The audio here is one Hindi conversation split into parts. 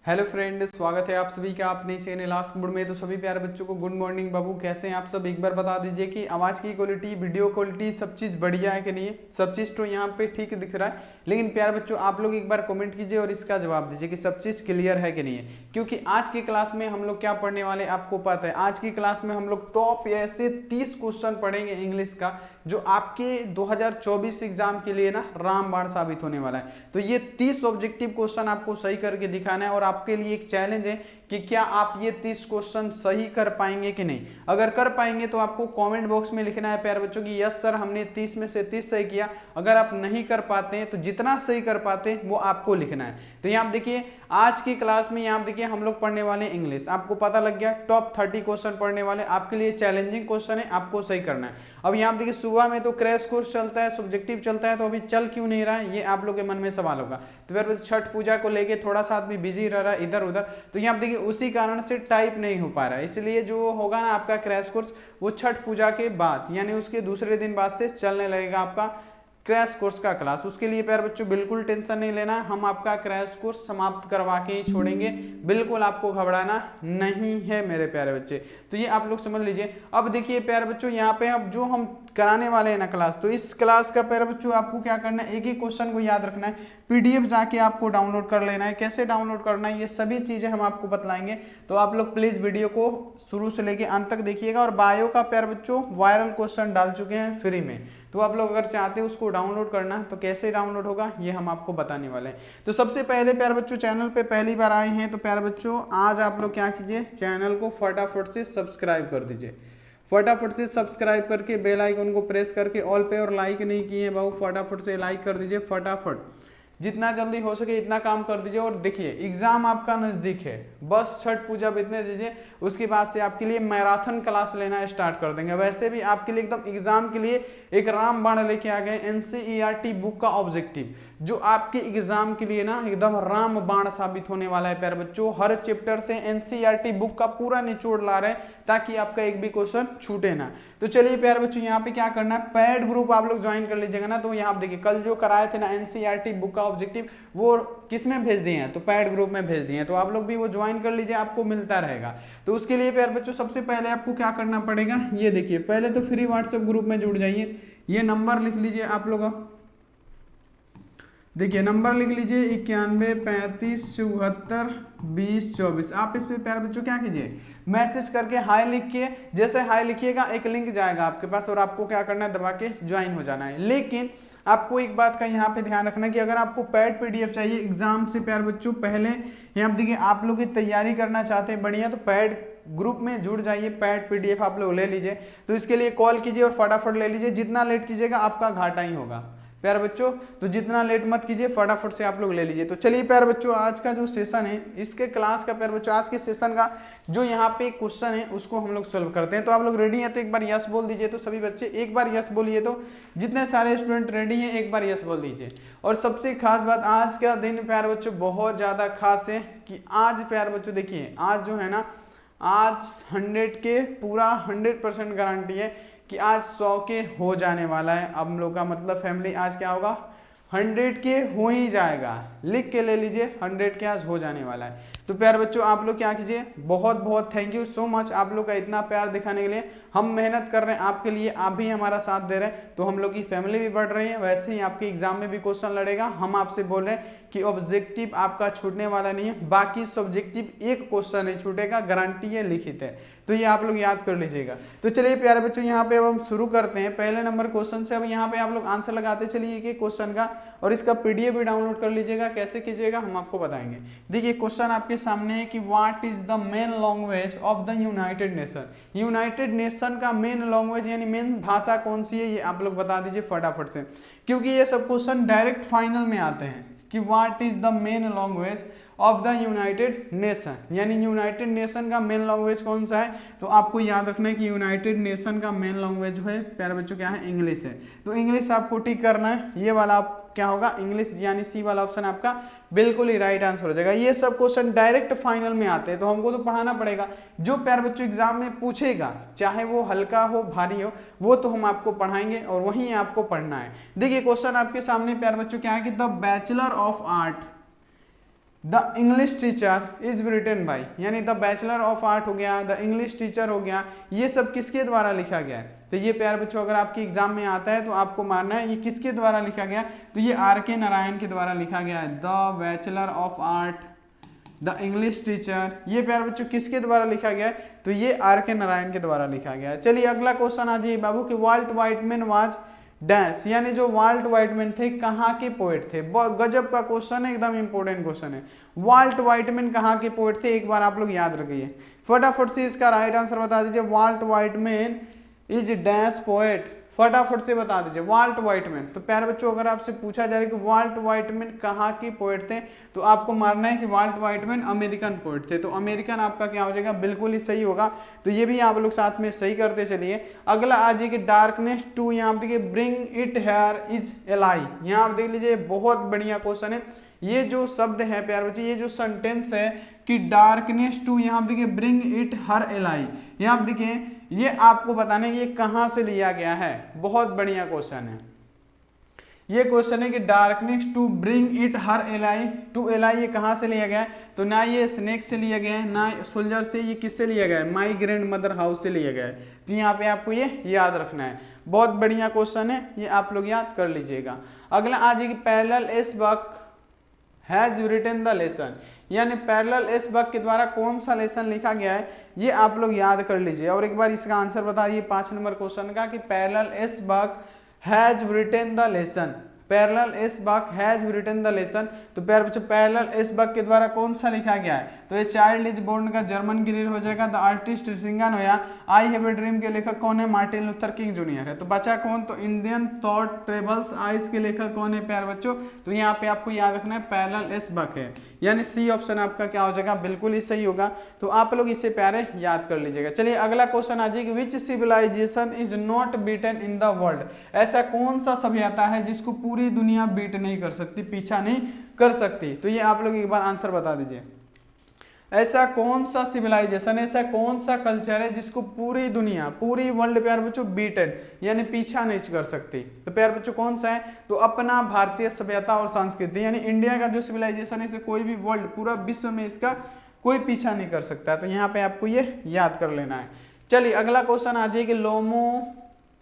हेलो फ्रेंड, स्वागत है आप सभी का अपने चैनल आस्क बोर्ड में। तो सभी प्यारे बच्चों को गुड मॉर्निंग बाबू, कैसे हैं आप सब। एक बार बता दीजिए कि आवाज़ की क्वालिटी, वीडियो क्वालिटी सब चीज़ बढ़िया है कि नहीं। सब चीज़ तो यहाँ पे ठीक दिख रहा है, लेकिन प्यारे बच्चों आप लोग एक बार कमेंट कीजिए और इसका जवाब दीजिए कि सब चीज़ क्लियर है कि नहीं है। क्योंकि आज की क्लास में हम लोग क्या पढ़ने वाले आपको पता है। आज की क्लास में हम लोग टॉप ऐसे 30 क्वेश्चन पढ़ेंगे इंग्लिश का, जो आपके 2024 एग्जाम के लिए ना रामबाण साबित होने वाला है। तो ये 30 ऑब्जेक्टिव क्वेश्चन आपको सही करके दिखाना है और आपके लिए एक चैलेंज है कि क्या आप ये 30 क्वेश्चन सही कर पाएंगे कि नहीं। अगर कर पाएंगे तो आपको कमेंट बॉक्स में लिखना है प्यारे बच्चों कि यस सर हमने 30 में से 30 सही किया। अगर आप नहीं कर पाते हैं तो जितना सही कर पाते हैं वो आपको लिखना है। तो यहाँ आप देखिए आज की क्लास में, यहाँ देखिए हम लोग पढ़ने वाले इंग्लिश, आपको पता लग गया टॉप 30 क्वेश्चन पढ़ने वाले। आपके लिए चैलेंजिंग क्वेश्चन है, आपको सही करना है। अब यहाँ देखिए सुबह में तो क्रैश कोर्स चलता है, सब्जेक्टिव चलता है, तो अभी चल क्यों नहीं रहा है ये आप लोग के मन में सवाल होगा। तो फिर छठ पूजा को लेके थोड़ा सा आदमी बिजी रह रहा है इधर उधर, तो यहाँ देखिए उसी कारण से टाइप नहीं हो पा रहा है। इसलिए जो होगा ना आपका क्रैश कोर्स, वो छठ पूजा के बाद यानी उसके दूसरे दिन बाद से चलने लगेगा आपका क्रैश कोर्स का क्लास। उसके लिए प्यारे बच्चों बिल्कुल टेंशन नहीं लेना, हम आपका क्रैश कोर्स समाप्त करवा के ही छोड़ेंगे। बिल्कुल आपको घबराना नहीं है मेरे प्यारे बच्चे, तो ये आप लोग समझ लीजिए। अब देखिए प्यारे बच्चों यहाँ पे अब जो हम कराने वाले हैं ना क्लास, तो इस क्लास का प्यारे बच्चों आपको क्या करना है, एक ही क्वेश्चन को याद रखना है, पीडीएफ जाके आपको डाउनलोड कर लेना है। कैसे डाउनलोड करना है ये सभी चीजें हम आपको बतलाएंगे। तो आप लोग प्लीज वीडियो को शुरू से लेके अंत तक देखिएगा। और बायो का प्यारे बच्चों वायरल क्वेश्चन डाल चुके हैं फ्री में, तो आप लोग अगर चाहते हैं उसको डाउनलोड करना तो कैसे डाउनलोड होगा ये हम आपको बताने वाले हैं। तो सबसे पहले प्यारे बच्चों चैनल पे पहली बार आए हैं तो प्यारे बच्चों आज आप लोग क्या कीजिए, चैनल को फटाफट से सब्सक्राइब कर दीजिए। फटाफट से सब्सक्राइब करके बेल आइकन को प्रेस करके ऑल पे, और लाइक नहीं किए बाबू फटाफट से लाइक कर दीजिए। फटाफट जितना जल्दी हो सके इतना काम कर दीजिए। और देखिए एग्जाम आपका नजदीक है, बस छठ पूजा बीतने दीजिए, उसके बाद से आपके लिए मैराथन क्लास लेना स्टार्ट कर देंगे। वैसे भी आपके लिए एकदम एग्जाम के लिए एक रामबाण लेके आ गए, एनसीईआरटी बुक का ऑब्जेक्टिव, जो आपके एग्जाम के लिए ना एकदम रामबाण साबित होने वाला है प्यारे बच्चों। हर चैप्टर से एनसीईआरटी बुक का पूरा निचोड़ ला रहे हैं ताकि आपका एक भी क्वेश्चन छूटे ना। तो चलिए प्यारे बच्चों यहाँ पे क्या करना है, पैड ग्रुप आप लोग ज्वाइन कर लीजिएगा ना। तो यहाँ देखिए कल जो कराए थे ना एनसीईआरटी बुक का ऑब्जेक्टिव, वो किस में भेज दिए हैं, तो पैड ग्रुप में भेज दिए हैं। तो आप लोग भी वो ज्वाइन कर लीजिए, आपको मिलता रहेगा। तो उसके लिए प्यारे बच्चों सबसे पहले आपको क्या करना पड़ेगा, ये देखिए पहले तो फ्री व्हाट्सएप ग्रुप में जुड़ जाइए। ये नंबर लिख लीजिए आप लोग, देखिए नंबर लिख लीजिए 91 35 74 20 24। आप इस पे प्यारे बच्चों क्या कीजिए, मैसेज करके हाय लिख के, जैसे हाय लिखिएगा एक लिंक जाएगा आपके पास और आपको क्या करना है, दबा के ज्वाइन हो जाना है। लेकिन आपको एक बात का यहाँ पे ध्यान रखना कि अगर आपको पैड पीडीएफ चाहिए एग्जाम से प्यारे बच्चों पहले, यहाँ देखिए आप लोग की तैयारी करना चाहते हैं बढ़िया, तो पैड ग्रुप में जुड़ जाइए, पैड पीडीएफ आप लोग ले लीजिए। तो इसके लिए कॉल कीजिए और फटाफट ले लीजिए, जितना लेट कीजिएगा आपका घाटा ही होगा प्यारे बच्चों। तो जितना लेट मत कीजिए, फटाफट से आप लोग ले लीजिए। तो चलिए प्यारे बच्चों आज का जो सेशन है, इसके क्लास का प्यारे बच्चों आज के सेशन का जो यहाँ पे क्वेश्चन है उसको हम लोग सोल्व करते हैं। तो आप लोग रेडी हैं तो एक बार यस बोल दीजिए। तो सभी बच्चे एक बार यस बोलिए, तो जितने सारे स्टूडेंट रेडी हैं एक बार यस बोल दीजिए। और सबसे खास बात, आज का दिन प्यारे बच्चों बहुत ज्यादा खास है कि आज प्यारे बच्चों देखिए आज जो है ना, आज 100 के पूरा 100% गारंटी है कि आज 100 के हो जाने वाला है। अब हम लोग का मतलब फैमिली आज क्या होगा, 100 के हो ही जाएगा। लिख के ले लीजिए 100 के आज हो जाने वाला है। तो प्यारे बच्चों आप लोग क्या कीजिए, बहुत बहुत थैंक यू सो मच आप लोग का इतना प्यार दिखाने के लिए। हम मेहनत कर रहे हैं आपके लिए, आप भी हमारा साथ दे रहे हैं, तो हम लोग की फैमिली भी बढ़ रही है। वैसे ही आपके एग्जाम में भी क्वेश्चन लड़ेगा। हम आपसे बोल रहे हैं कि ऑब्जेक्टिव आपका छूटने वाला नहीं है, बाकी सब्जेक्टिव एक क्वेश्चन नहीं छूटेगा, गारंटी है, लिखित है। तो ये आप लोग याद कर लीजिएगा। तो चलिए प्यारे बच्चों यहाँ पे अब हम शुरू करते हैं पहले नंबर क्वेश्चन से। अब यहाँ पे आप लोग आंसर लगाते चलिए एक क्वेश्चन का, और इसका पीडीएफ भी डाउनलोड कर लीजिएगा। कैसे कीजिएगा हम आपको बताएंगे। देखिए क्वेश्चन आपके सामने है कि what is the main language of the United nation. United nation का मेन लैंग्वेज यानी मेन भाषा कौन सी है, ये आप लोग बता दीजिए फटाफट से, क्योंकि ये सब क्वेश्चन डायरेक्ट फाइनल में आते हैं कि what is the main language of the United nation, यानी यूनाइटेड नेशन का मेन लैंग्वेज कौन सा है। तो आपको याद रखना है कि यूनाइटेड नेशन का मेन लैंग्वेज जो है प्यारे बच्चों क्या है, इंग्लिश है। तो इंग्लिश आपको टिक करना है, ये वाला आप क्या होगा इंग्लिश, यानी सी वाला ऑप्शन आपका बिल्कुल ही राइट आंसर हो जाएगा। ये सब क्वेश्चन डायरेक्ट फाइनल में आते हैं, तो हमको तो पढ़ाना पड़ेगा। जो प्यारे बच्चों एग्जाम में पूछेगा, चाहे वो हल्का हो भारी हो, वो तो हम आपको पढ़ाएंगे और वहीं आपको पढ़ना है। देखिए क्वेश्चन आपके सामने प्यारे बच्चों क्या है कि the bachelor of art the English teacher is written by, यानी द बैचलर ऑफ आर्ट हो गया, द इंग्लिश टीचर हो गया, ये सब किसके द्वारा लिखा गया है? तो ये प्यारे बच्चों अगर आपके एग्जाम में आता है तो आपको मानना है ये किसके द्वारा लिखा गया, तो ये आर.के. नारायण के द्वारा लिखा गया है। The bachelor of art, the English teacher, ये प्यारे बच्चों किसके द्वारा लिखा गया है, तो ये आर.के. नारायण के द्वारा लिखा गया है। चलिए अगला क्वेश्चन आ जाइए बाबू कि वाल्ट व्हाइटमैन वाज डैश, यानी जो वाल्ट व्हाइटमैन थे कहाँ के पोएट थे? गजब का क्वेश्चन है, एकदम इंपॉर्टेंट क्वेश्चन है। वाल्ट व्हाइटमैन कहाँ के पोएट थे, एक बार आप लोग याद रखिए, फटाफट से इसका राइट आंसर बता दीजिए। Walt Whitman is dash poet, फटाफट से बता दीजिए वाल्ट व्हाइटमैन। तो प्यारे बच्चों अगर आपसे पूछा जाए कि वाल्ट व्हाइटमैन कहाँ के पोएट थे, तो आपको मानना है कि वाल्ट व्हाइटमैन अमेरिकन पोएट थे। तो अमेरिकन आपका क्या हो जाएगा, बिल्कुल ही सही होगा। तो ये भी आप लोग साथ में सही करते चलिए। अगला आ जाइए कि डार्कनेस टू, यहाँ पे देखिए bring it here is ally, यहाँ आप देख लीजिए बहुत बढ़िया क्वेश्चन है। ये जो शब्द है प्यारे बच्चे, ये जो सेंटेंस है कि डार्कनेस टू, यहाँ पे देखिए ब्रिंग इट हर एलाई, यहाँ पे देखिए ये आपको बताने कि ये कहां से लिया गया है। बहुत बढ़िया क्वेश्चन है ये क्वेश्चन है कि darkness to bring it her ally, to ally ये कहां से लिया गया है, तो ना ये स्नेक से लिया गया है, ना सोल्जर से, ये किससे लिया गया है, माई ग्रैंड मदर हाउस से लिया गया है। तो यहाँ पे आपको ये याद रखना है, बहुत बढ़िया क्वेश्चन है, ये आप लोग याद कर लीजिएगा। अगला आ जाएगी Pearl S Buck has written the lesson, यानी पैरेलल एस बक के द्वारा कौन सा लेसन लिखा गया है, ये आप लोग याद कर लीजिए। और एक बार इसका आंसर बताइए 5 नंबर क्वेश्चन का कि Pearl S Buck has written the lesson, Pearl S Buck has written the lesson. तो प्यारे बच्चों पैरेलल एस बक के द्वारा कौन सा लिखा गया है, तो ये चाइल्ड इज बोर्न का जर्मन ग्रीर हो जाएगा। द आर्टिस्ट सिंगन होया, आई हैव ए ड्रीम के लेखक कौन है, मार्टिन लूथर किंग जूनियर है। तो बचा कौन, तो इंडियन थॉट ट्रेवल्स आइज के लेखक कौन है प्यारे बच्चों, तो यहाँ पे आपको याद रखना है पैरेलल एस बक है, यानी सी ऑप्शन आपका क्या हो जाएगा, बिल्कुल ही सही होगा। तो आप लोग इसे प्यारे याद कर लीजिएगा। चलिए अगला क्वेश्चन आ जाएगा, which civilization is not beaten in the world, ऐसा कौन सा सभ्यता है जिसको पूरी दुनिया बीट नहीं कर सकती, पीछा नहीं कर सकती। तो ये आप लोग एक बार आंसर बता दीजिए, ऐसा कौन सा सिविलाइजेशन, ऐसा कौन सा कल्चर है जिसको पूरी दुनिया, पूरी वर्ल्ड प्यारे बच्चों बीटन यानी पीछा नहीं कर सकती। तो प्यारे बच्चों कौन सा है, तो अपना भारतीय सभ्यता और संस्कृति, यानी इंडिया का जो सिविलाइजेशन है इसे कोई भी वर्ल्ड, पूरा विश्व में इसका कोई पीछा नहीं कर सकता। तो यहाँ पे आपको ये याद कर लेना है। चलिए अगला क्वेश्चन आ जाए कि लोमो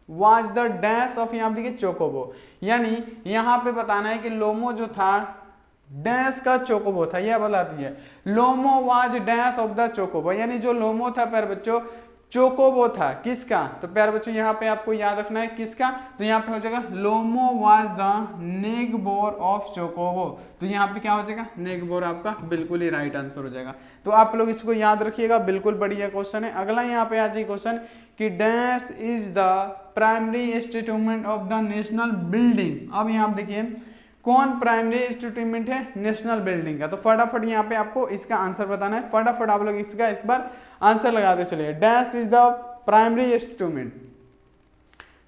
वाज द डैश ऑफ, यहाँ देखिए चोकोबो, यानी यहाँ पे बताना है कि लोमो जो था डैश का चोकोबो था, यह बताती है लोमो वाज डैश ऑफ द चोकोबो, यानी जो लोमो था प्यारे बच्चों चोकोबो था किसका, तो प्यारे बच्चों यहाँ पे आपको याद रखना है किसका, तो यहाँ पे हो जाएगा लोमो वाज द नेगबोर ऑफ चोकोबो। तो यहाँ पे क्या हो जाएगा, नेगबोर आपका बिल्कुल ही राइट आंसर हो जाएगा। तो आप लोग इसको याद रखिएगा, बिल्कुल बढ़िया क्वेश्चन है। अगला यहाँ पे आ जाए क्वेश्चन कि dash is the primary instrument of the national building. अब यहाँ पे देखिए कौन प्राइमरी इंस्ट्रूमेंट है नेशनल बिल्डिंग का, तो फटाफट यहाँ पे आपको इसका आंसर बताना है। फटाफट आप लोग इसका इस बार आंसर लगाते चलिए। Dash is the primary instrument,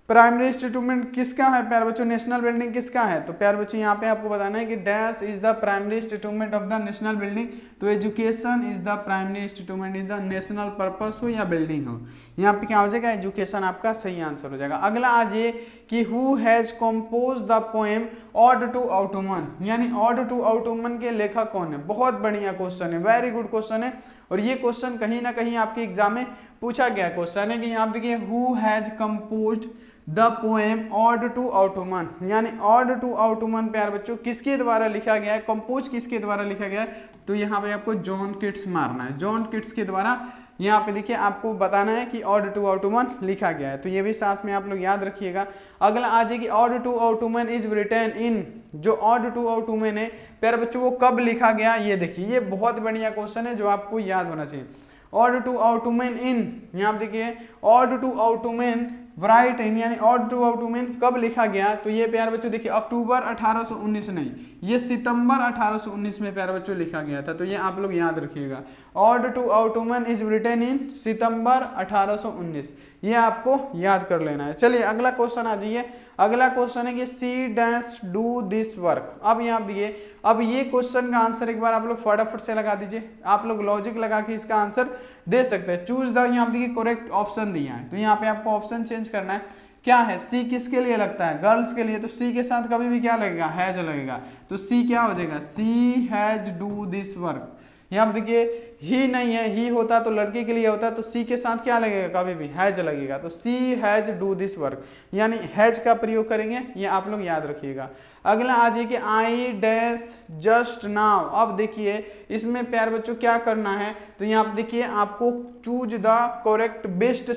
primary instrument किसका है प्यारे बच्चों, नेशनल बिल्डिंग किसका है, तो प्यारे बच्चों यहाँ पे आपको बताना है कि dash is the primary instrument of the national building. तो education is the primary instrument is the national purpose हो या बिल्डिंग हो, यहाँ पे क्या हो जाएगा, एजुकेशन आपका सही आंसर हो जाएगा। अगला आ जाए कि who has compose the poem ode to autumn, यानी ऑड टू ऑटोमन के लेखक कौन है। बहुत बढ़िया क्वेश्चन है, वेरी गुड क्वेश्चन है, और ये क्वेश्चन कहीं ना कहीं आपके एग्जाम में पूछा गया क्वेश्चन है कि यहाँ देखिए who has composed the poem ode to autumn, यानी ऑड टू ऑटोमन प्यारे बच्चों किसके द्वारा लिखा गया है, कंपोज किसके द्वारा लिखा गया है, तो यहाँ पे आपको जॉन किट्स मारना है, जॉन किट्स के द्वारा यहाँ पे देखिए आपको बताना है कि ऑड टू ऑटोमन लिखा गया है। तो ये भी साथ में आप लोग याद रखिएगा। अगला आ जाएगी ode to autumn is written in, जो ऑड टू ऑटोमन है प्यारे बच्चों वो कब लिखा गया, ये देखिए ये बहुत बढ़िया क्वेश्चन है जो आपको याद होना चाहिए। ऑड टू ऑटोमन इन, यहाँ देखिए ऑड टू ऑटोमन राइट इन, यानी ऑड टू ऑटोमन कब लिखा गया, तो ये प्यारे बच्चों देखिए अक्टूबर 1819 नहीं, ये सितंबर 1819 में प्यारे बच्चों लिखा गया था। तो ये आप लोग याद रखिएगा, ode to autumn is written in सितंबर 1819, ये आपको याद कर लेना है। चलिए अगला क्वेश्चन आ जाइए। अगला क्वेश्चन है कि she dash do this work. अब यहाँ दिए, अब ये क्वेश्चन का आंसर एक बार आप लोग फटाफट से लगा दीजिए, आप लोग लॉजिक लगा के इसका आंसर दे सकते हैं। चूज द, यहाँ देखिए करेक्ट ऑप्शन दिया है, तो यहाँ पे आपको ऑप्शन चेंज करना है। क्या है, सी किसके लिए लगता है, गर्ल्स के लिए, तो सी के साथ कभी भी क्या लगेगा, हैज लगेगा। तो सी क्या हो जाएगा, सी हैज डू दिस वर्क। यहाँ पे देखिए ही नहीं है, ही होता तो लड़के के लिए होता, तो सी के साथ क्या लगेगा, कभी भी हैज लगेगा। तो सी हैज डू दिस वर्क, यानी हैज का प्रयोग करेंगे, ये आप लोग याद रखिएगा। अगला आ जाइए कि आई डैश जस्ट नाउ। अब देखिए इसमें प्यार बच्चों क्या करना है, तो यहाँ पे देखिए आपको choose the correct best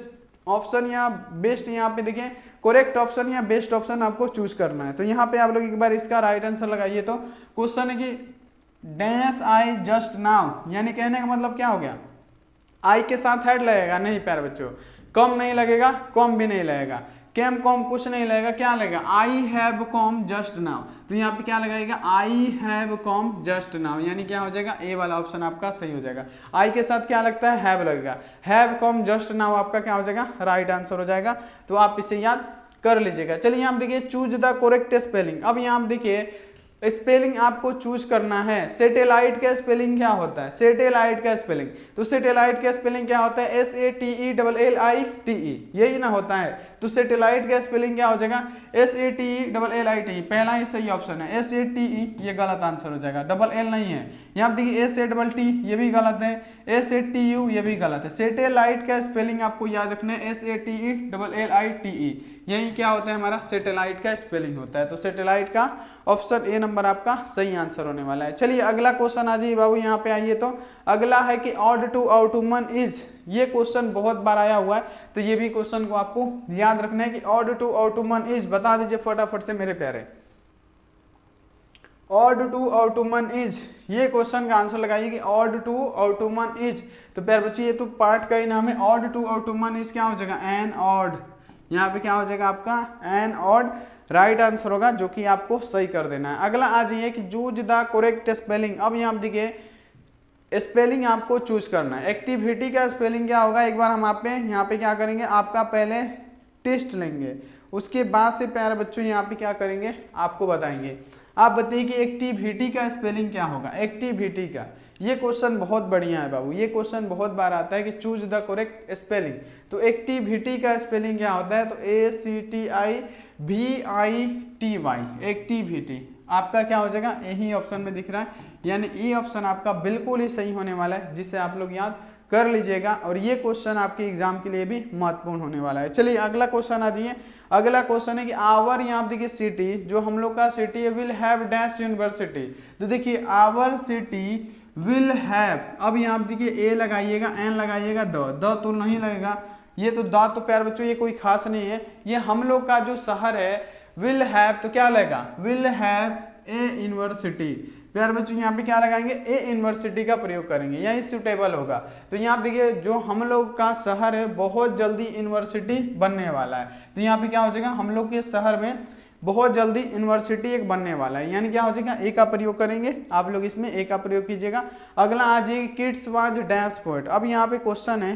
option या बेस्ट, यहाँ पे देखिए करेक्ट ऑप्शन या बेस्ट ऑप्शन आपको चूज करना है। तो यहाँ पे आप लोग एक बार इसका राइट आंसर लगाइए। तो क्वेश्चन है कि डैश आई जस्ट नाउ, यानी कहने का मतलब क्या हो गया, आई के साथ हेड लगेगा, नहीं प्यारे बच्चों, कम नहीं लगेगा, कम भी नहीं लगेगा, कैम कॉम कुछ नहीं लगेगा, क्या लगेगा, I have com just now. तो यहाँ पे क्या लगाएगा, I have com just now, यानी क्या हो जाएगा, ए वाला ऑप्शन आपका सही हो जाएगा। आई के साथ क्या लगता है, हैव लगेगा, हैव कॉम जस्ट नाउ आपका क्या हो जाएगा, राइट आंसर हो जाएगा। तो आप इसे याद कर लीजिएगा। चलिए यहाँ पे देखिए चूज द करेक्ट स्पेलिंग। अब यहाँ पे देखिए स्पेलिंग आपको चूज करना है। सैटेलाइट का स्पेलिंग क्या होता है, सैटेलाइट का स्पेलिंग, तो सैटेलाइट का स्पेलिंग क्या होता है, SATELLITE, यही ना होता है। तो सैटेलाइट का स्पेलिंग क्या हो जाएगा, SATELLITE, पहला ही सही ऑप्शन है। SATE ये गलत आंसर हो जाएगा, डबल एल नहीं है। यहाँ देखिए SATT ये भी गलत है, SATU ये भी गलत है। सैटेलाइट का स्पेलिंग आपको याद रखना है, SATELLITE, यही क्या होता है, हमारा सैटेलाइट का स्पेलिंग होता है। तो सैटेलाइट का ऑप्शन ए नंबर आपका सही आंसर होने वाला है। चलिए अगला क्वेश्चन आ जाइए बाबू, यहाँ पे आइए। तो अगला है कि ऑड टू ऑटोमन इज, ये क्वेश्चन बहुत बार आया हुआ है, तो ये भी क्वेश्चन को आपको याद रखना है कि ऑड टू ऑटोमन इज, बता दीजिए फटाफट से मेरे प्यारे। ऑड टू ऑटोमन इज, ये क्वेश्चन का आंसर लगाइए कि ऑड टू ऑटोमन इज। तो प्यारे बच्चे ये तो पार्ट का ही नाम है, ऑड टू ऑटोमन इज क्या हो जाएगा, एन ऑड, यहाँ पे क्या हो जाएगा आपका एन ऑड, राइट आंसर होगा, जो कि आपको सही कर देना है। अगला आ जाइए कि चूज द करेक्ट स्पेलिंग। अब यहाँ पे देखिए स्पेलिंग आपको चूज करना है। एक्टिविटी का स्पेलिंग क्या होगा, एक बार हम आप पे यहाँ पे क्या करेंगे, आपका पहले टेस्ट लेंगे, उसके बाद से प्यारे बच्चों यहाँ पे क्या करेंगे, आपको बताएंगे। आप बताइए कि एक्टिविटी का स्पेलिंग क्या होगा, एक्टिविटी का। ये क्वेश्चन बहुत बढ़िया है बाबू, ये क्वेश्चन बहुत बार आता है कि चूज द करेक्ट स्पेलिंग। तो एक्टिविटी का स्पेलिंग क्या होता है, तो ACTIVITY, एक्टिविटी आपका क्या हो जाएगा, यही ऑप्शन में दिख रहा है, यानी ये ऑप्शन आपका बिल्कुल ही सही होने वाला है, जिसे आप लोग याद कर लीजिएगा। और ये क्वेश्चन आपके एग्जाम के लिए भी महत्वपूर्ण होने वाला है। चलिए अगला क्वेश्चन आ जाइए। अगला क्वेश्चन है कि आवर, यहाँ देखिए सिटी, जो हम लोग का सिटी है, विल हैव डैश यूनिवर्सिटी। तो देखिए आवर सिटी विल हैव, अब यहाँ देखिए ए लगाइएगा, एन लगाइएगा, द तो नहीं लगेगा, ये तो द तो प्यार बच्चों ये कोई खास नहीं है, ये हम लोग का जो शहर है विल हैव, तो क्या लगेगा, विल हैव ए यूनिवर्सिटी। प्यार बच्चों यहाँ पे क्या लगाएंगे, ए यूनिवर्सिटी का प्रयोग करेंगे, यही सुटेबल होगा। तो यहाँ देखिए जो हम लोग का शहर है बहुत जल्दी यूनिवर्सिटी बनने वाला है, तो यहाँ पे क्या हो जाएगा, हम लोग के शहर में बहुत जल्दी यूनिवर्सिटी एक बनने वाला है, यानी क्या हो जाएगा, ए का प्रयोग करेंगे, आप लोग इसमें ए का प्रयोग कीजिएगा। अगला आ जाइए किड्स वाज डैश पोएट। अब यहाँ पे क्वेश्चन है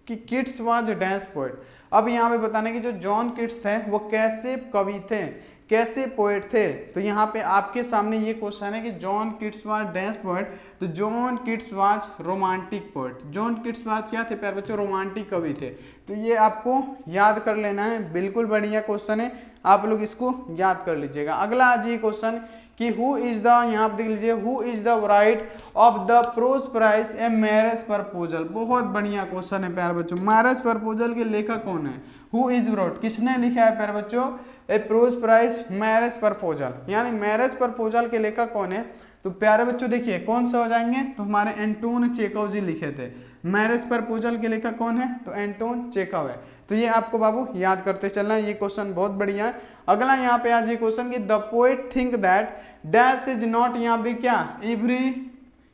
कि किड्स वाज डैश पोएट। अब यहाँ पे बताने की जो जॉन किड्स थे वो कैसे कवि थे, कैसे पोएट थे। तो यहाँ पे आपके सामने ये क्वेश्चन है कि John Keats was dash poet. तो John Keats was romantic poet. John Keats was क्या थे प्यारे बच्चों, रोमांटिक कवि थे। तो ये आपको याद कर लेना है, बिल्कुल बढ़िया क्वेश्चन है, आप लोग इसको याद कर लीजिएगा। अगला आ जाइए क्वेश्चन कि हु इज द, यहाँ पे देख लीजिए, who is the writer of the prose prize a marriage proposal. बहुत बढ़िया क्वेश्चन है प्यारे बच्चों, मैरिज प्रपोजल के लेखक कौन है, हु इज रोट, किसने लिखा है प्यारे बच्चों, ए प्रोज प्राइज मैरिज प्रपोजल, यानी मैरिज प्रपोजल के लेखक कौन है। तो प्यारे बच्चों देखिए कौन से हो जाएंगे, तो हमारे एंटोन चेखव जी लिखे थे। मैरिज प्रपोजल के लेखक कौन है, तो एंटोन चेखव है। तो ये आपको बाबू याद करते चलना है, ये क्वेश्चन बहुत बढ़िया है। अगला यहाँ पे आज ये क्वेश्चन कि the poet think that dash is not, यहाँ पे क्या एवरी,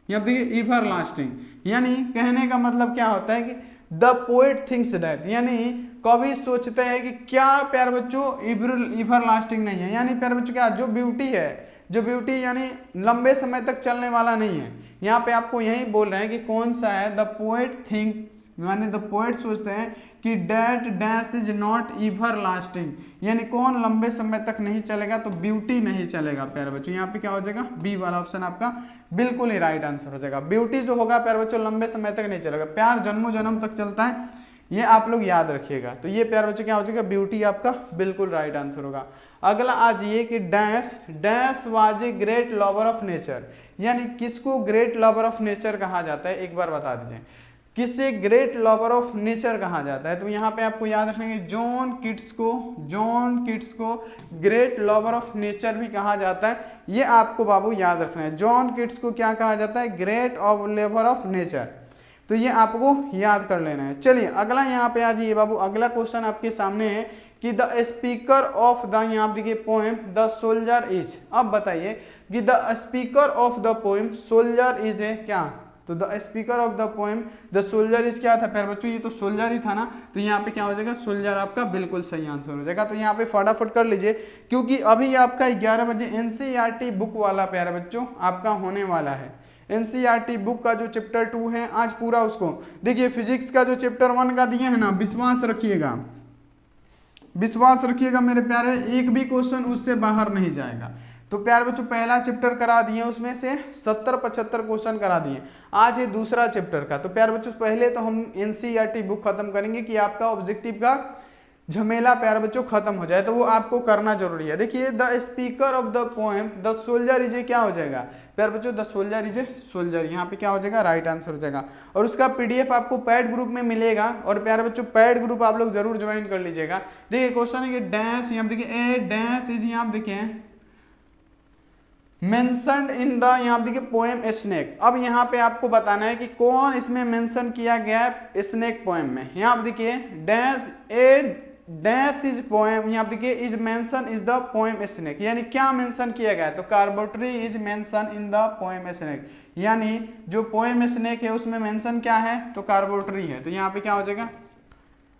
यहाँ पे एवर लास्टिंग, यानी कहने का मतलब क्या होता है कि द पोएट थिंक्स दैट, यानी कवि सोचते हैं कि क्या प्यारे बच्चों एवर लास्टिंग नहीं है, यानी प्यारे बच्चों क्या जो ब्यूटी है, जो ब्यूटी यानी लंबे समय तक चलने वाला नहीं है। यहाँ पे आपको यही बोल रहे हैं कि कौन सा है, द पोएट थिंक्स, यानी द पोएट सोचते हैं कि that dash is not ever lasting, यानी कौन लंबे समय तक नहीं चलेगा, तो ब्यूटी नहीं चलेगा प्यारे बच्चों। यहाँ पे क्या हो जाएगा, बी वाला ऑप्शन आपका बिल्कुल ही राइट आंसर हो जाएगा। ब्यूटी जो होगा प्यारे बच्चों लंबे समय तक नहीं चलेगा, प्यार जन्मों जन्म तक चलता है, ये आप लोग याद रखिएगा। तो ये प्यारे बच्चों क्या हो जाएगा, ब्यूटी आपका बिल्कुल राइट आंसर होगा। अगला आज ये कि dash dash was a great lover of nature, यानी किसको ग्रेट लवर ऑफ नेचर कहा जाता है, एक बार बता दीजिए किससे ग्रेट लवर ऑफ नेचर कहा जाता है। तो यहाँ पे आपको याद रखेंगे जॉन किट्स को ग्रेट लवर ऑफ नेचर भी कहा जाता है। ये आपको बाबू याद रखना है, जॉन किट्स को क्या कहा जाता है, ग्रेट लवर ऑफ नेचर। तो ये आपको याद कर लेना है। चलिए अगला यहाँ पे आ जाइए बाबू, अगला क्वेश्चन आपके सामने है कि द स्पीकर ऑफ द, यहाँ देखिए पोएम द सोल्जर इज। अब बताइए कि the speaker of the poem soldier is है क्या, तो the speaker of the poem the soldier is क्या था प्यारे बच्चों, ये तो सोल्जर ही था ना। तो यहाँ पे क्या हो जाएगा, सोल्जर आपका बिल्कुल सही आंसर हो जाएगा। तो यहाँ पे फटाफट कर लीजिए क्योंकि अभी आपका 11 बजे एनसीईआरटी बुक वाला प्यारे बच्चों आपका होने वाला है। एनसीईआरटी बुक का जो चैप्टर 2 है आज पूरा उसको देखिए, फिजिक्स का जो चैप्टर 1 का दिए है ना, विश्वास रखिएगा मेरे प्यारे, एक भी क्वेश्चन उससे बाहर नहीं जाएगा। तो प्यारे बच्चों पहला चैप्टर करा दिए, उसमें से 70-75 क्वेश्चन करा दिए। आज है दूसरा चैप्टर का। तो प्यारे बच्चों पहले तो हम एनसीईआरटी बुक खत्म करेंगे कि आपका ऑब्जेक्टिव का झमेला प्यारे बच्चों खत्म हो जाए, तो वो आपको करना जरूरी है। देखिए the speaker of the poem the soldier is क्या हो जाएगा प्यारे बच्चों, the soldier is a soldier, यहाँ पे क्या हो जाएगा, राइट आंसर हो जाएगा। और उसका पीडीएफ आपको पैड ग्रुप में मिलेगा, और प्यारे बच्चों पैड ग्रुप आप लोग जरूर ज्वाइन कर लीजिएगा। देखिए क्वेश्चन है कि डैश, यहाँ देखिए ए डैश इज, यहाँ देखिए मेंशन्ड इन द, यहाँ देखिए पोएम स्नेक। अब यहाँ पे आपको बताना है कि कौन इसमें मेंशन किया गया है स्नेक पोएम में। यहाँ देखिए dash A dash is poem, यहाँ देखिए is mention is the poem snake, यानी क्या मेंशन किया गया है, तो कार्बोटरी is mention in the poem snake, यानी जो पोएम स्नेक है उसमें मेंशन क्या है, तो कार्बोटरी है। तो यहाँ पे क्या हो जाएगा,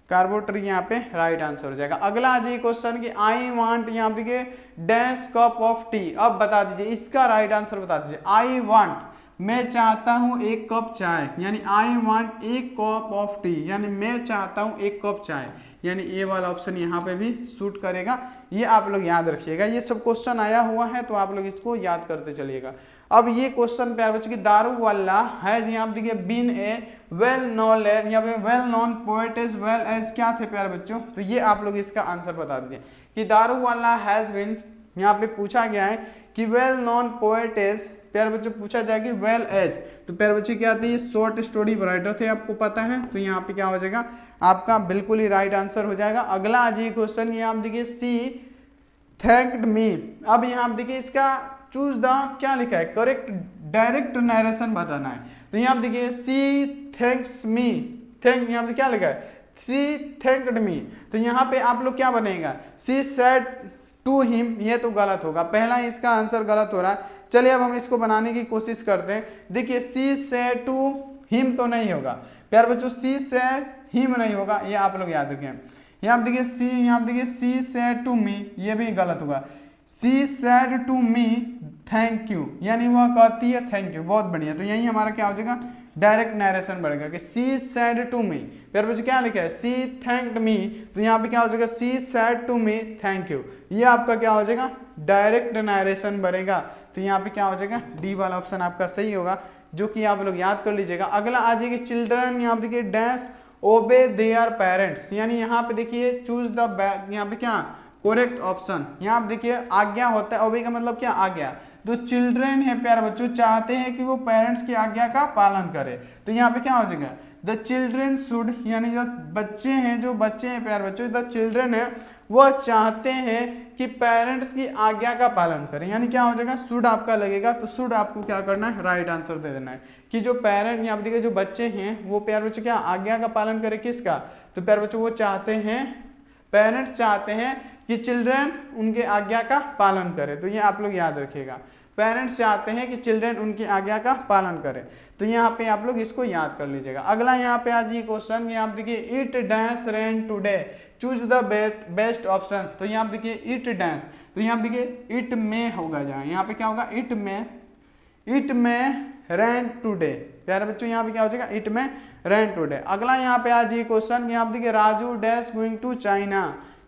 कार्बोटरी यहाँ पे राइट आंसर हो जाएगा। अगला आ जाइए क्वेश्चन कि आई वांट, यहाँ देखिए डैश कप ऑफ टी। अब बता दीजिए इसका राइट आंसर बता दीजिए। आई वांट, मैं चाहता हूं एक कप चाय, यानी आई वांट एक कप ऑफ टी, यानी मैं चाहता हूं एक कप चाय, यानी ए वाला ऑप्शन यहाँ पे भी सूट करेगा। ये आप लोग याद रखिएगा, ये सब क्वेश्चन आया हुआ है तो आप लोग इसको याद करते चलिएगा। अब ये क्वेश्चन प्यारे बच्चों की दारू वाला है, यहाँ देखिए बीन ए वेल नोन, यहाँ पे well known poet as well as क्या थे प्यारे बच्चों, तो ये आप लोग इसका आंसर बता दीजिए कि दारू वाला हैज बीन, यहाँ पे पूछा गया है कि वेल नोन पोएट एज, प्यारे बच्चों पूछा जाए कि वेल एज, तो प्यारे बच्चों क्या थी, शॉर्ट स्टोरी राइटर थे, आपको पता है। तो यहाँ पे क्या हो जाएगा, आपका बिल्कुल ही राइट आंसर हो जाएगा। अगला आ जाइए क्वेश्चन, ये आप देखिए सी थैंक्ड मी। अब यहाँ आप देखिए इसका चूज द क्या लिखा है, करेक्ट डायरेक्ट नरेशन बताना है। तो यहाँ आप देखिए सी थैंक्स मी, थैंक यहाँ पे क्या लिखा है, सी थैंक्ड मी। तो यहाँ पे आप लोग क्या बनेगा, सी सेड टू हिम, ये तो गलत होगा, पहला इसका आंसर गलत हो रहा है। चलिए अब हम इसको बनाने की कोशिश करते हैं। देखिए सी सेड टू हिम तो नहीं होगा प्यार बच्चों, सी सेड हिम नहीं होगा, ये आप लोग याद रखें। यहाँ देखिए सी, यहाँ देखिए सी सेड टू मी, ये भी गलत होगा। She said to me thank you, यानी वह कहती है थैंक यू, बहुत बढ़िया। तो यही हमारा क्या हो जाएगा, डायरेक्ट नरेशन बढ़ेगा कि सी सेड टू मी, प्यार बच्चों क्या लिखा है, सी थैंक्ड मी, तो यहाँ पे क्या हो जाएगा, she said to me thank you, ये आपका क्या हो जाएगा, डायरेक्ट नरेशन बढ़ेगा। तो यहाँ पे क्या हो जाएगा, डी वाला ऑप्शन आपका सही होगा, जो कि आप लोग याद कर लीजिएगा। अगला आ जाएगा चिल्ड्रन, यहाँ पे देखिए डैश ओबे देयर पेरेंट्स, यानी यहाँ पे देखिए चूज द, यहाँ पे क्या करेक्ट ऑप्शन, यहाँ पे देखिए आज्ञा होता है, ओबे का मतलब क्या, आज्ञा। तो चिल्ड्रन है प्यारे बच्चों, चाहते हैं कि वो पेरेंट्स की आज्ञा का पालन करे। तो यहाँ पे क्या हो जाएगा, द चिल्ड्रन शुड, यानी जो बच्चे हैं, जो बच्चे हैं प्यारे बच्चों, द चिल्ड्रन है वह चाहते हैं कि पेरेंट्स की आज्ञा का पालन करें, यानी क्या हो जाएगा, शुड आपका लगेगा। तो शुड आपको क्या करना है, राइट आंसर दे देना है कि जो पेरेंट, यहाँ पे देखिए जो बच्चे हैं वो प्यारे बच्चों क्या आज्ञा का पालन करें, किसका, तो प्यारे बच्चों वो चाहते हैं, पेरेंट्स चाहते हैं कि चिल्ड्रन उनके आज्ञा का पालन करें। तो ये आप लोग याद रखिएगा, पेरेंट्स चाहते हैं कि चिल्ड्रन उनकी आज्ञा का पालन करें। तो यहाँ पे आप लोग इसको याद कर लीजिएगा। अगला यहाँ पे आज ये क्वेश्चन, यहाँ पे देखिए it dash rain today, choose the best option. तो यहाँ पे देखिए इट डैश, तो यहाँ पे देखिए इट में होगा, जहाँ यहाँ पे क्या होगा, इट में रेन टुडे, प्यारे बच्चों यहाँ पे क्या हो जाएगा, इट में रेन टुडे। अगला यहाँ पे आज ये क्वेश्चन, यहाँ पे देखिए Raju dash going to China,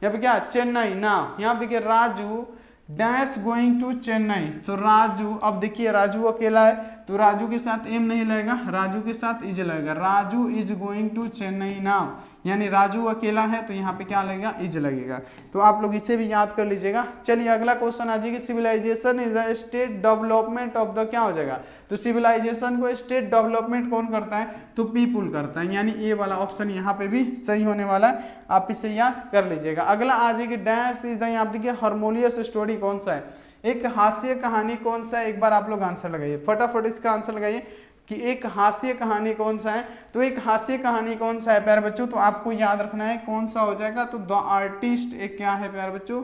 यहाँ पे क्या चेन्नई ना, यहाँ पे देखिए Raju dash going to Chennai, तो राजू, अब देखिए राजू अकेला है तो राजू के साथ एम नहीं लगेगा, राजू के साथ इज लगेगा, Raju is going to Chennai now, यानी राजू अकेला है तो यहाँ पे क्या लगेगा, इज लगेगा। तो आप लोग इसे भी याद कर लीजिएगा। चलिए अगला क्वेश्चन आ जाएगी, civilisation is the state development of the, क्या हो जाएगा, तो सिविलाइजेशन को स्टेट डेवलपमेंट कौन करता है, तो पीपुल करता है, यानी ए वाला ऑप्शन यहाँ पे भी सही होने वाला है, आप इसे याद कर लीजिएगा। अगला आ जाएगी, डैश इज द, यहाँ पे देखिए हार्मोनियस स्टोरी कौन सा है, एक हास्य कहानी कौन सा है, एक बार आप लोग आंसर लगाइए, फटाफट इसका आंसर लगाइए कि एक हास्य कहानी कौन सा है। तो एक हास्य कहानी कौन सा है प्यारे बच्चों, तो आपको याद रखना है कौन सा हो जाएगा, तो द आर्टिस्ट एक क्या है प्यारे बच्चों,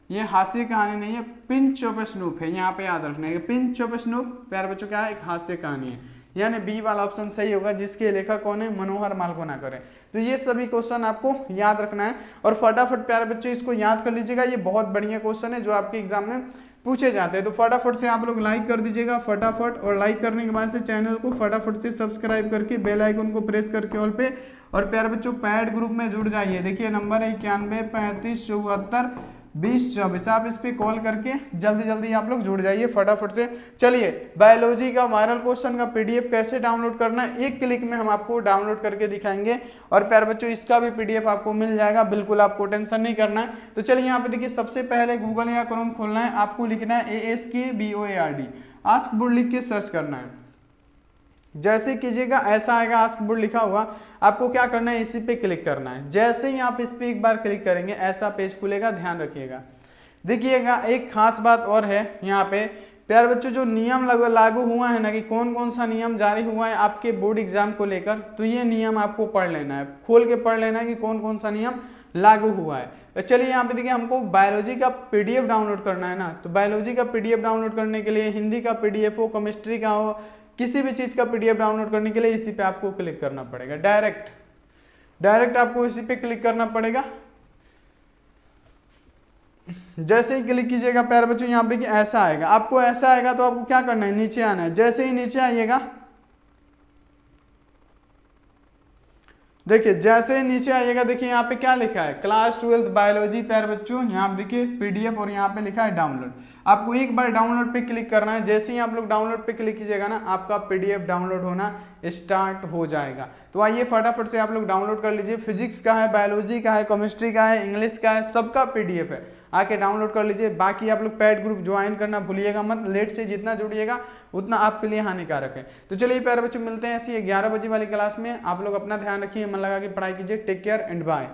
ये हास्य कहानी नहीं है, पिंच ऑफ स्नूप है, यहाँ पे याद रखना है पिंच ऑफ स्नूप प्यारे बच्चों क्या है, एक हास्य कहानी है, यानी बी वाला ऑप्शन सही होगा, जिसके लेखक कौन है, मनोहर मालगुनाकर है। तो ये सभी क्वेश्चन आपको याद रखना है और फटाफट प्यारे बच्चों इसको याद कर लीजिएगा, ये बहुत बढ़िया क्वेश्चन है जो आपके एग्जाम में पूछे जाते हैं। तो फटाफट से आप लोग लाइक कर दीजिएगा फटाफट, और लाइक करने के बाद से चैनल को फटाफट से सब्सक्राइब करके बेल आइकन को प्रेस करके ऑल पे, और प्यारे बच्चों पैड ग्रुप में जुड़ जाइए। देखिए नंबर है 91 35 74 20 24, आप इस पे कॉल करके जल्दी जल्दी आप लोग जुड़ जाइए फटाफट से। चलिए बायोलॉजी का वायरल क्वेश्चन का पीडीएफ कैसे डाउनलोड करना है, एक क्लिक में हम आपको डाउनलोड करके दिखाएंगे, और प्यारे बच्चों इसका भी पीडीएफ आपको मिल जाएगा, बिल्कुल आपको टेंशन नहीं करना है। तो चलिए यहाँ पे देखिए, सबसे पहले गूगल या क्रोम खोलना है, आपको लिखना है ASKBOARD, आस्क बुड लिख के सर्च करना है। जैसे कीजिएगा ऐसा आएगा आस्क बुड लिखा हुआ, आपको क्या करना है, इसी पे क्लिक करना है। जैसे ही आप इस पे एक बार क्लिक करेंगे ऐसा पेज खुलेगा, ध्यान रखिएगा। देखिएगा एक खास बात और है यहाँ पे प्यारे बच्चों, जो नियम लागू हुआ है ना, कि कौन कौन सा नियम जारी हुआ है आपके बोर्ड एग्जाम को लेकर, तो ये नियम आपको पढ़ लेना है, खोल के पढ़ लेना है कि कौन कौन सा नियम लागू हुआ है। तो चलिए यहाँ पे देखिए, हमको बायोलॉजी का पीडीएफ डाउनलोड करना है ना, तो बायोलॉजी का पीडीएफ डाउनलोड करने के लिए हिंदी का पीडीएफ हो, केमिस्ट्री का हो, किसी भी चीज का पीडीएफ डाउनलोड करने के लिए इसी पे आपको क्लिक करना पड़ेगा, डायरेक्ट आपको इसी पे क्लिक करना पड़ेगा। जैसे ही क्लिक कीजिएगा प्यारे बच्चों यहाँ पे कि ऐसा आएगा, आपको ऐसा आएगा तो आपको क्या करना है, नीचे आना है। जैसे ही नीचे आइएगा, देखिए जैसे ही नीचे आइएगा, देखिए यहाँ पे क्या लिखा है, क्लास 12 बायोलॉजी प्यारे बच्चों, यहाँ पे देखिए पीडीएफ, और यहाँ पे लिखा है डाउनलोड। आपको एक बार डाउनलोड पे क्लिक करना है। जैसे ही आप लोग डाउनलोड पे क्लिक कीजिएगा ना, आपका पीडीएफ डाउनलोड होना स्टार्ट हो जाएगा। तो आइए फटाफट से आप लोग डाउनलोड कर लीजिए, फिजिक्स का है, बायोलॉजी का है, केमिस्ट्री का है, इंग्लिश का है, सबका पीडीएफ है, आके डाउनलोड कर लीजिए। बाकी आप लोग पैड ग्रुप ज्वाइन करना भूलिएगा मत, लेट से जितना जुड़िएगा उतना आपके लिए हानिकारक है। तो चलिए प्यारे बच्चों, मिलते हैं ऐसी 11 बजे वाली क्लास में। आप लोग अपना ध्यान रखिए, मन लगा के पढ़ाई कीजिए। Take care and bye.